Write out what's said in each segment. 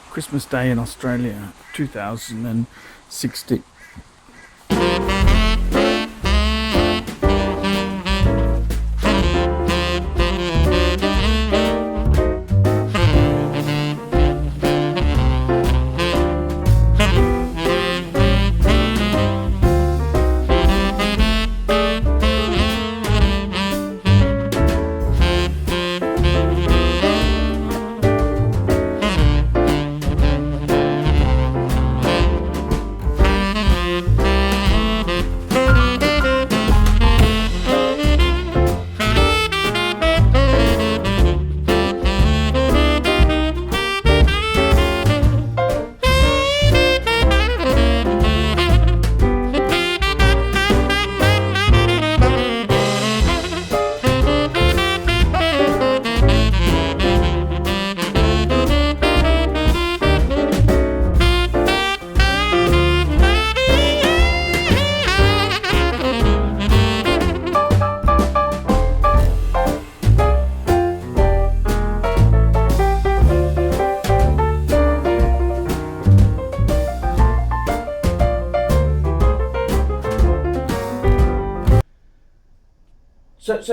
Christmas Day in Australia, 2016.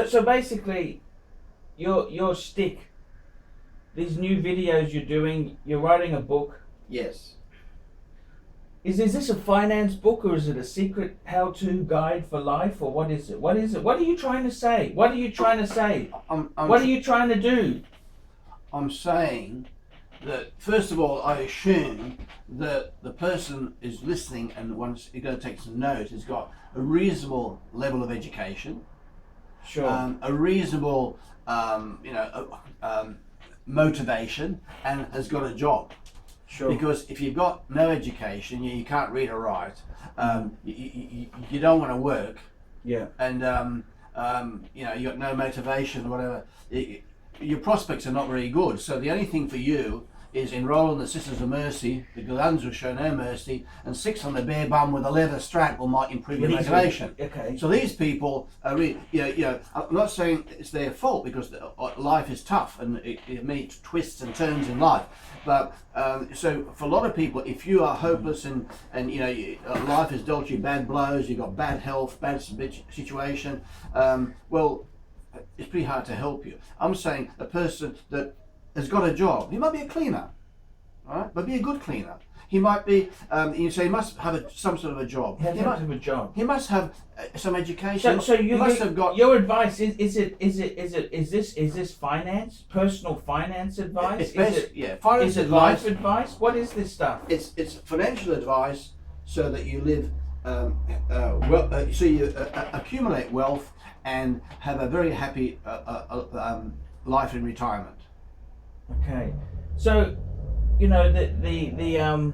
So basically, your shtick, these new videos you're doing, you're writing a book. Yes. Is this a finance book, or is it a secret how-to guide for life, or what is it? What is it? What are you trying to say? What are you trying to say? What are you trying to do? I'm saying that, first of all, I assume that the person is listening and once you're going to take some notes has got a reasonable level of education. Sure. A reasonable, motivation, and has got a job. Sure. Because if you've got no education, you can't read or write, you don't want to work. Yeah. And you got no motivation, whatever. Your prospects are not very good. So the only thing for you is enroll in the Sisters of Mercy, the nuns will show no mercy, and 6 on the bare bum with a leather strap might improve your motivation. Okay. So these people are really, I'm not saying it's their fault, because life is tough and many twists and turns in life. But so for a lot of people, if you are hopeless and life has dealt you bad blows, you've got bad health, bad situation, well, it's pretty hard to help you. I'm saying a person that has got a job, he might be a cleaner, right? But be a good cleaner. He might be. You say he must have some sort of a job. He must have a job. He must have some education. So you must have got your advice. Is this finance, personal finance advice? Finance is it advice. life advice? What is this stuff? It's financial advice so that you live so you accumulate wealth and have a very happy life in retirement. Okay, so the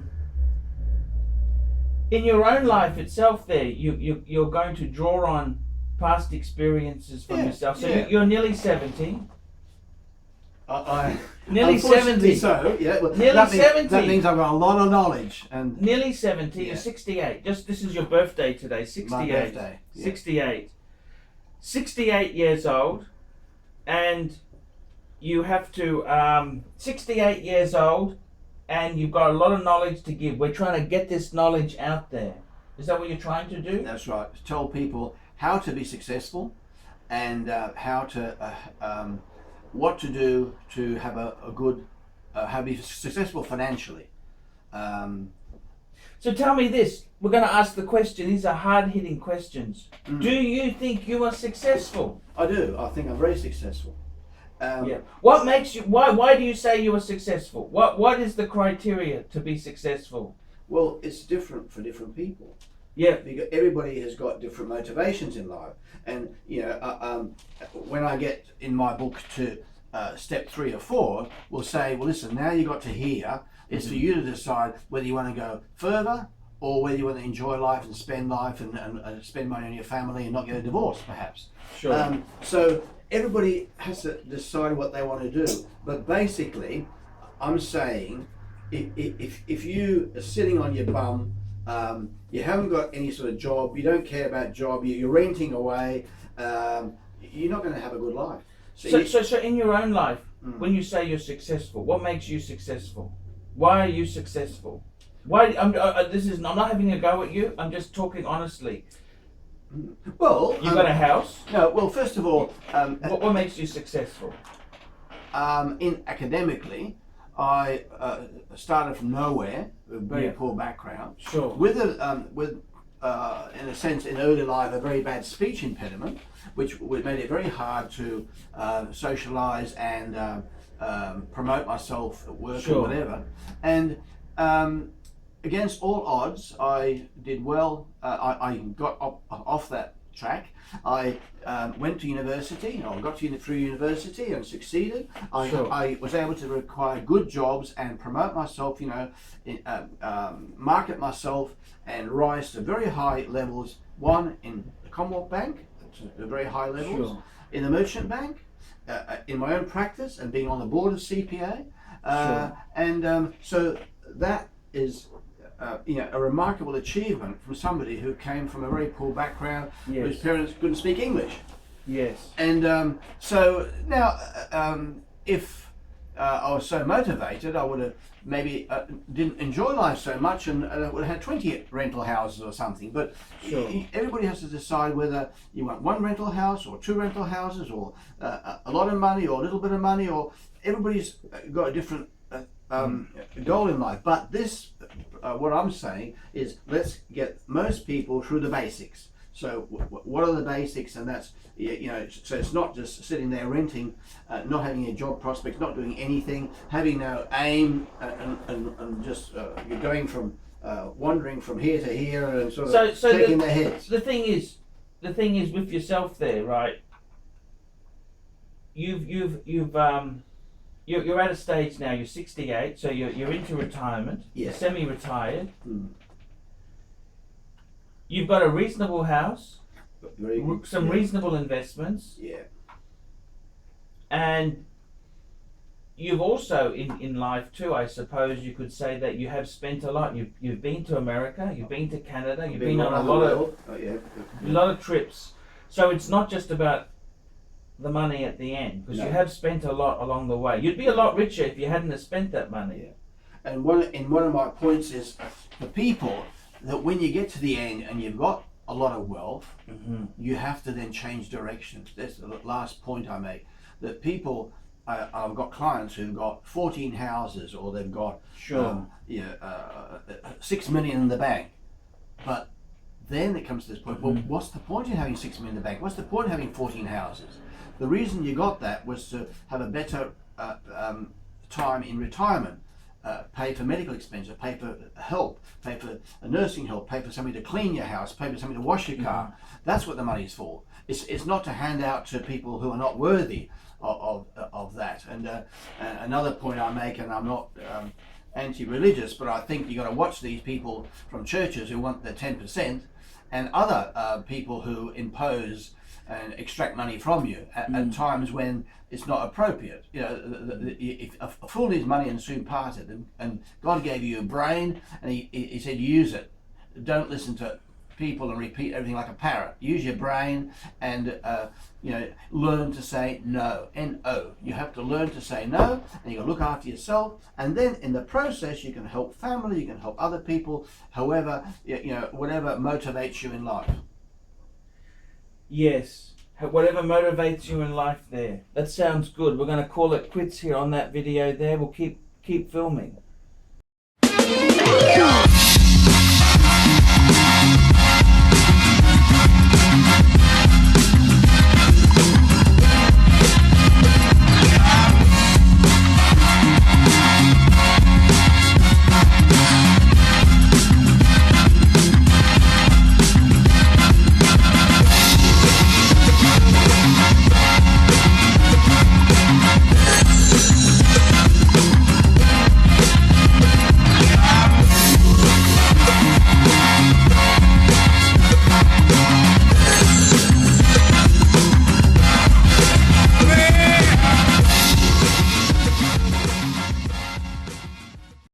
in your own life itself, there you're going to draw on past experiences from yourself. So you're nearly 70. Nearly 70. So well, nearly 70. That means I've got a lot of knowledge. And nearly 70. You're 68. This is your birthday today. 68. My birthday. Yeah. 68. 68 years old, and you have to 68 years old, and you've got a lot of knowledge to give. We're trying to get this knowledge out there. Is that what you're trying to do? That's right. Tell people how to be successful, and how to what to do to have a good how to be successful financially. So tell me this. We're going to ask the question. These are hard-hitting questions. Do you think you are successful? I do. I think I'm very successful. What makes you? Why do you say you are successful? What is the criteria to be successful? Well, it's different for different people. Yeah. Because everybody has got different motivations in life, and when I get in my book to step 3 or 4, we'll say, well, listen, now you got to here. It's for you to decide whether you want to go further, or whether you want to enjoy life and spend life and spend money on your family and not get a divorce, perhaps. Sure. So everybody has to decide what they want to do. But basically, I'm saying, if you are sitting on your bum, you haven't got any sort of job, you don't care about job, you're renting away, you're not going to have a good life. So in your own life, when you say you're successful, what makes you successful? Why are you successful? Why? I'm not having a go at you. I'm just talking honestly. Well, You got a house. no. Well, first of all, What makes you successful? in academically, I started from nowhere, with a very Yeah. poor background. Sure. With in a sense, in early life, a very bad speech impediment, which made it very hard to socialise and promote myself at work Sure. or whatever. And against all odds, I did well. I got off that track. I went to university. I got through university and succeeded. Sure. I was able to acquire good jobs and promote myself. Market myself and rise to very high levels. One in the Commonwealth Bank, to very high levels. Sure. In the Merchant Bank, in my own practice, and being on the board of CPA. Sure. And so that is a remarkable achievement from somebody who came from a very poor background, Yes. whose parents couldn't speak English. Yes. And so now, if I was so motivated, I would have maybe didn't enjoy life so much, and would have had 20 rental houses or something. But Sure. everybody has to decide whether you want one rental house or two rental houses, or a lot of money or a little bit of money, or everybody's got a different goal in life. But this, what I'm saying is, let's get most people through the basics. So what are the basics? And that's, so it's not just sitting there renting, not having a job prospects, not doing anything, having no aim, and just you're going from wandering from here to here and sort of shaking their heads. The thing is with yourself there, right? You're at a stage now. You're 68, so you're into retirement. Yeah. You're semi-retired. Mm. You've got a reasonable house, Very good. some Yeah. reasonable investments, Yeah. and you've also in life too, I suppose you could say that you have spent a lot. You've been to America, you've been to Canada, you've been on a lot of trips. So it's not just about the money at the end, because No. you have spent a lot along the way. You'd be a lot richer if you hadn't have spent that money. Yeah. And one of my points is for people that when you get to the end and you've got a lot of wealth, Mm-hmm. you have to then change directions. That's the last point I make. That people, I've got clients who've got 14 houses, or they've got Sure. 6 million in the bank, but then it comes to this point. Mm-hmm. Well, what's the point in having 6 million in the bank? What's the point in having 14 houses? The reason you got that was to have a better time in retirement. Pay for medical expenses, pay for help, pay for a nursing help, pay for somebody to clean your house, pay for somebody to wash your car. Mm-hmm. That's what the money's for. It's not to hand out to people who are not worthy of that. And another point I make, and I'm not anti-religious, but I think you got to watch these people from churches who want their 10%, and other people who impose and extract money from you at times when it's not appropriate. If a fool needs money and soon parted, and God gave you a brain and he said use it. Don't listen to people and repeat everything like a parrot. Use your brain and learn to say no. N-O. You have to learn to say no, and you got to look after yourself, and then in the process you can help family, you can help other people, however, whatever motivates you in life. Yes. Whatever motivates you in life there. That sounds good. We're going to call it quits here on that video there. We'll keep filming.